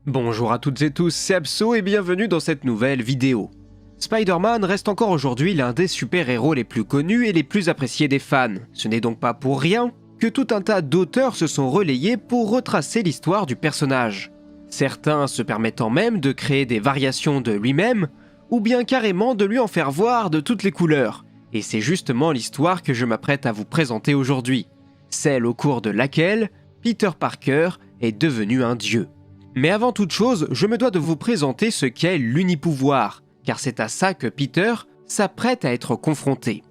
Bonjour à toutes et tous, c'est Abso et bienvenue dans cette nouvelle vidéo. Spider-Man reste encore aujourd'hui l'un des super-héros les plus connus et les plus appréciés des fans. Ce n'est donc pas pour rien que tout un tas d'auteurs se sont relayés pour retracer l'histoire du personnage. Certains se permettant même de créer des variations de lui-même, ou bien carrément de lui en faire voir de toutes les couleurs. Et c'est justement l'histoire que je m'apprête à vous présenter aujourd'hui. Celle au cours de laquelle Peter Parker est devenu un dieu. Mais avant toute chose, je me dois de vous présenter ce qu'est l'unipouvoir, car c'est à ça que Peter s'apprête à être confronté.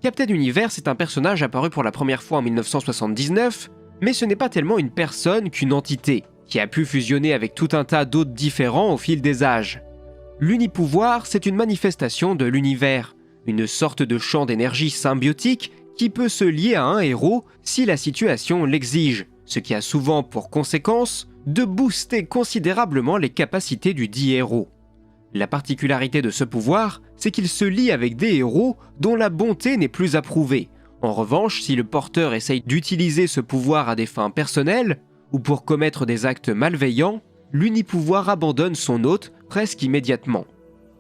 Captain Universe est un personnage apparu pour la première fois en 1979, mais ce n'est pas tellement une personne qu'une entité, qui a pu fusionner avec tout un tas d'autres différents au fil des âges. L'unipouvoir, c'est une manifestation de l'univers, une sorte de champ d'énergie symbiotique qui peut se lier à un héros si la situation l'exige, ce qui a souvent pour conséquence de booster considérablement les capacités du dit héros. La particularité de ce pouvoir, c'est qu'il se lie avec des héros dont la bonté n'est plus approuvée. En revanche, si le porteur essaye d'utiliser ce pouvoir à des fins personnelles, ou pour commettre des actes malveillants, l'unipouvoir abandonne son hôte presque immédiatement.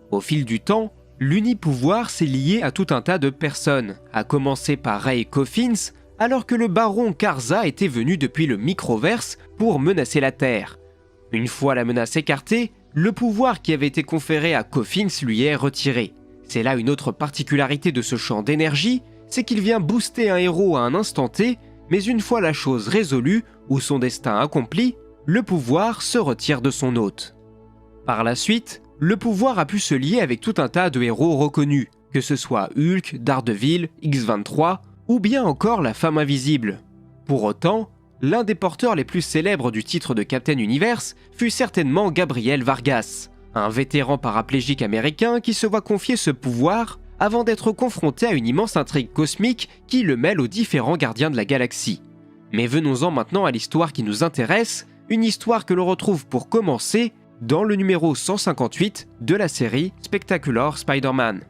Au fil du temps, l'unipouvoir s'est lié à tout un tas de personnes, à commencer par Ray Coffins, alors que le baron Karza était venu depuis le Microverse pour menacer la Terre. Une fois la menace écartée, le pouvoir qui avait été conféré à Coffins lui est retiré. C'est là une autre particularité de ce champ d'énergie, c'est qu'il vient booster un héros à un instant T, mais une fois la chose résolue ou son destin accompli, le pouvoir se retire de son hôte. Par la suite, le pouvoir a pu se lier avec tout un tas de héros reconnus, que ce soit Hulk, Daredevil, X-23, ou bien encore la Femme Invisible. Pour autant, l'un des porteurs les plus célèbres du titre de Captain Universe fut certainement Gabriel Vargas, un vétéran paraplégique américain qui se voit confier ce pouvoir avant d'être confronté à une immense intrigue cosmique qui le mêle aux différents gardiens de la galaxie. Mais venons-en maintenant à l'histoire qui nous intéresse, une histoire que l'on retrouve pour commencer dans le numéro 158 de la série Spectacular Spider-Man.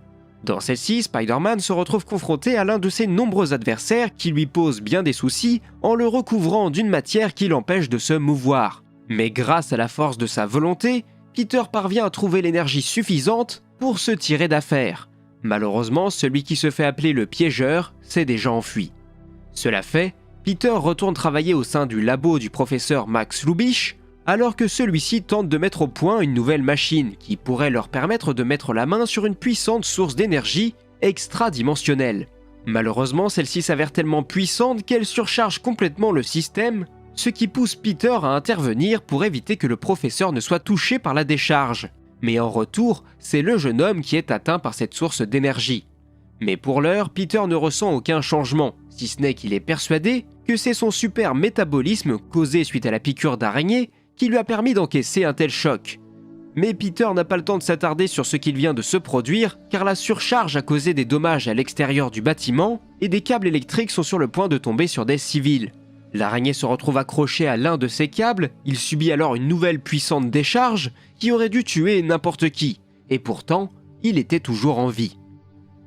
Dans celle-ci, Spider-Man se retrouve confronté à l'un de ses nombreux adversaires qui lui posent bien des soucis en le recouvrant d'une matière qui l'empêche de se mouvoir. Mais grâce à la force de sa volonté, Peter parvient à trouver l'énergie suffisante pour se tirer d'affaire. Malheureusement, celui qui se fait appeler le piégeur s'est déjà enfui. Cela fait, Peter retourne travailler au sein du labo du professeur Max Lubitsch, alors que celui-ci tente de mettre au point une nouvelle machine qui pourrait leur permettre de mettre la main sur une puissante source d'énergie extra-dimensionnelle. Malheureusement, celle-ci s'avère tellement puissante qu'elle surcharge complètement le système, ce qui pousse Peter à intervenir pour éviter que le professeur ne soit touché par la décharge. Mais en retour, c'est le jeune homme qui est atteint par cette source d'énergie. Mais pour l'heure, Peter ne ressent aucun changement, si ce n'est qu'il est persuadé que c'est son super métabolisme causé suite à la piqûre d'araignée qui lui a permis d'encaisser un tel choc. Mais Peter n'a pas le temps de s'attarder sur ce qu'il vient de se produire, car la surcharge a causé des dommages à l'extérieur du bâtiment et des câbles électriques sont sur le point de tomber sur des civils. L'araignée se retrouve accrochée à l'un de ces câbles, il subit alors une nouvelle puissante décharge qui aurait dû tuer n'importe qui, et pourtant, il était toujours en vie.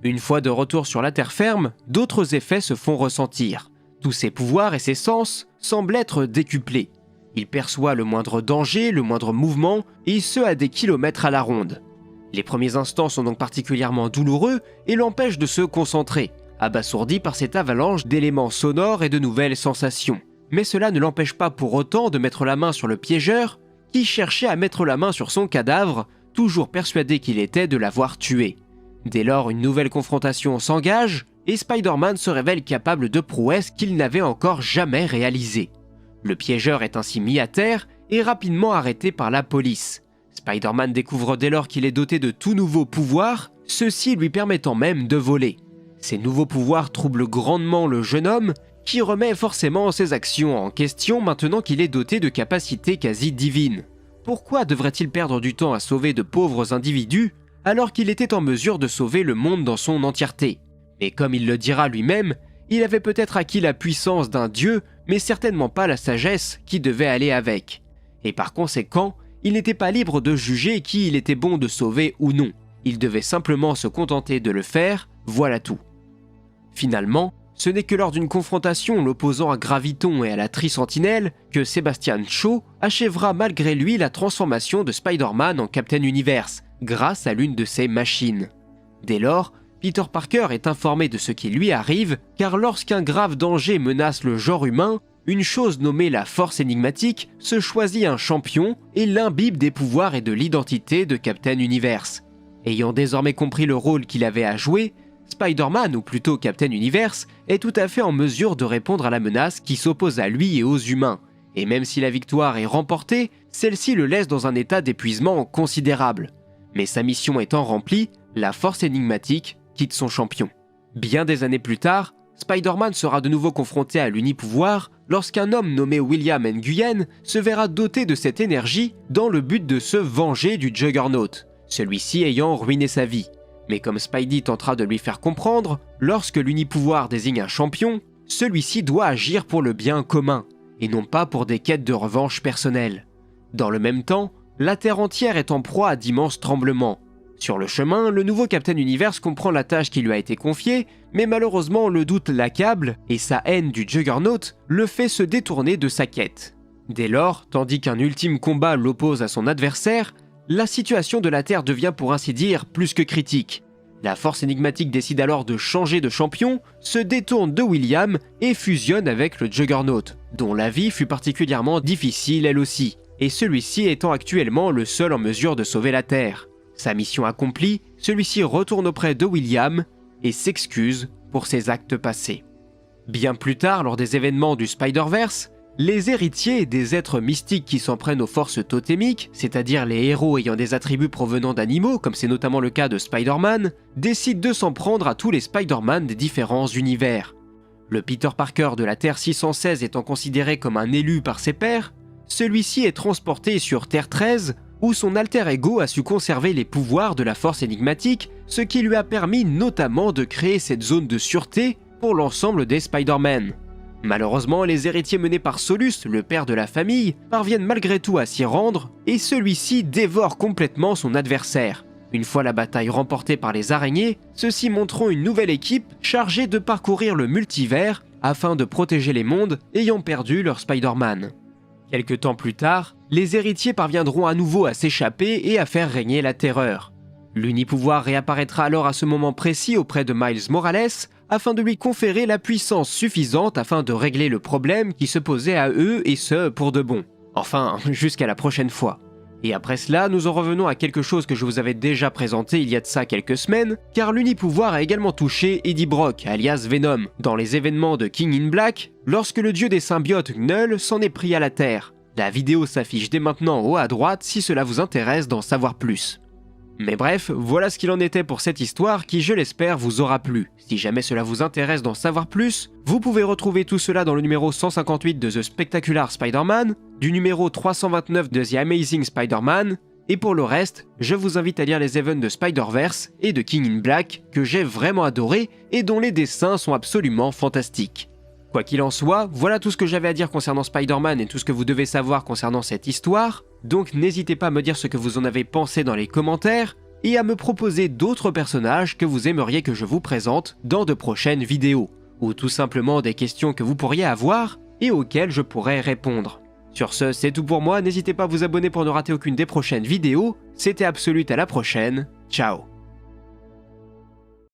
Une fois de retour sur la terre ferme, d'autres effets se font ressentir. Tous ses pouvoirs et ses sens semblent être décuplés. Il perçoit le moindre danger, le moindre mouvement, et ce à des kilomètres à la ronde. Les premiers instants sont donc particulièrement douloureux et l'empêchent de se concentrer, abasourdi par cette avalanche d'éléments sonores et de nouvelles sensations. Mais cela ne l'empêche pas pour autant de mettre la main sur le piégeur, qui cherchait à mettre la main sur son cadavre, toujours persuadé qu'il était de l'avoir tué. Dès lors, une nouvelle confrontation s'engage, et Spider-Man se révèle capable de prouesses qu'il n'avait encore jamais réalisées. Le piégeur est ainsi mis à terre et rapidement arrêté par la police. Spider-Man découvre dès lors qu'il est doté de tout nouveaux pouvoirs, ceux-ci lui permettant même de voler. Ces nouveaux pouvoirs troublent grandement le jeune homme, qui remet forcément ses actions en question maintenant qu'il est doté de capacités quasi divines. Pourquoi devrait-il perdre du temps à sauver de pauvres individus alors qu'il était en mesure de sauver le monde dans son entièreté? Et comme il le dira lui-même, il avait peut-être acquis la puissance d'un dieu, mais certainement pas la sagesse qui devait aller avec. Et par conséquent, il n'était pas libre de juger qui il était bon de sauver ou non. Il devait simplement se contenter de le faire, voilà tout. Finalement, Ce n'est que lors d'une confrontation l'opposant à Graviton et à la Tri-Sentinelle que Sebastian Shaw achèvera malgré lui la transformation de Spider-Man en Captain Universe, grâce à l'une de ses machines. Dès lors, Peter Parker est informé de ce qui lui arrive, car lorsqu'un grave danger menace le genre humain, une chose nommée la Force Énigmatique se choisit un champion et l'imbibe des pouvoirs et de l'identité de Captain Universe. Ayant désormais compris le rôle qu'il avait à jouer, Spider-Man, ou plutôt Captain Universe, est tout à fait en mesure de répondre à la menace qui s'oppose à lui et aux humains. Et même si la victoire est remportée, celle-ci le laisse dans un état d'épuisement considérable. Mais sa mission étant remplie, la Force Énigmatique quitte son champion. Bien des années plus tard, Spider-Man sera de nouveau confronté à l'unipouvoir lorsqu'un homme nommé William Nguyen se verra doté de cette énergie dans le but de se venger du Juggernaut, celui-ci ayant ruiné sa vie. Mais comme Spidey tentera de lui faire comprendre, lorsque l'unipouvoir désigne un champion, celui-ci doit agir pour le bien commun, et non pas pour des quêtes de revanche personnelles. Dans le même temps, la Terre entière est en proie à d'immenses tremblements. Sur le chemin, le nouveau Captain Universe comprend la tâche qui lui a été confiée, mais malheureusement le doute l'accable, et sa haine du Juggernaut le fait se détourner de sa quête. Dès lors, tandis qu'un ultime combat l'oppose à son adversaire, la situation de la Terre devient pour ainsi dire plus que critique. La Force Énigmatique décide alors de changer de champion, se détourne de William et fusionne avec le Juggernaut, dont la vie fut particulièrement difficile elle aussi, et celui-ci étant actuellement le seul en mesure de sauver la Terre. Sa mission accomplie, celui-ci retourne auprès de William et s'excuse pour ses actes passés. Bien plus tard, lors des événements du Spider-Verse, les héritiers des êtres mystiques qui s'en prennent aux forces totémiques, c'est-à-dire les héros ayant des attributs provenant d'animaux, comme c'est notamment le cas de Spider-Man, décident de s'en prendre à tous les Spider-Man des différents univers. Le Peter Parker de la Terre 616 étant considéré comme un élu par ses pairs, celui-ci est transporté sur Terre 13, où son alter ego a su conserver les pouvoirs de la Force Énigmatique, ce qui lui a permis notamment de créer cette zone de sûreté pour l'ensemble des Spider-Man. Malheureusement, les héritiers menés par Solus, le père de la famille, parviennent malgré tout à s'y rendre, et celui-ci dévore complètement son adversaire. Une fois la bataille remportée par les araignées, ceux-ci monteront une nouvelle équipe chargée de parcourir le multivers afin de protéger les mondes ayant perdu leur Spider-Man. Quelque temps plus tard, les héritiers parviendront à nouveau à s'échapper et à faire régner la terreur. L'unipouvoir réapparaîtra alors à ce moment précis auprès de Miles Morales afin de lui conférer la puissance suffisante afin de régler le problème qui se posait à eux et ce pour de bon. Enfin, jusqu'à la prochaine fois. Et après cela, nous en revenons à quelque chose que je vous avais déjà présenté il y a de ça quelques semaines, car l'unipouvoir a également touché Eddie Brock, alias Venom, dans les événements de King in Black, lorsque le dieu des symbiotes Knull s'en est pris à la Terre. La vidéo s'affiche dès maintenant en haut à droite si cela vous intéresse d'en savoir plus. Mais bref, voilà ce qu'il en était pour cette histoire qui, je l'espère, vous aura plu. Si jamais cela vous intéresse d'en savoir plus, vous pouvez retrouver tout cela dans le numéro 158 de The Spectacular Spider-Man, du numéro 329 de The Amazing Spider-Man, et pour le reste, je vous invite à lire les events de Spider-Verse et de King in Black que j'ai vraiment adoré et dont les dessins sont absolument fantastiques. Quoi qu'il en soit, voilà tout ce que j'avais à dire concernant Spider-Man et tout ce que vous devez savoir concernant cette histoire, donc n'hésitez pas à me dire ce que vous en avez pensé dans les commentaires, et à me proposer d'autres personnages que vous aimeriez que je vous présente dans de prochaines vidéos, ou tout simplement des questions que vous pourriez avoir et auxquelles je pourrais répondre. Sur ce, c'est tout pour moi, n'hésitez pas à vous abonner pour ne rater aucune des prochaines vidéos, c'était Absolute, à la prochaine, ciao.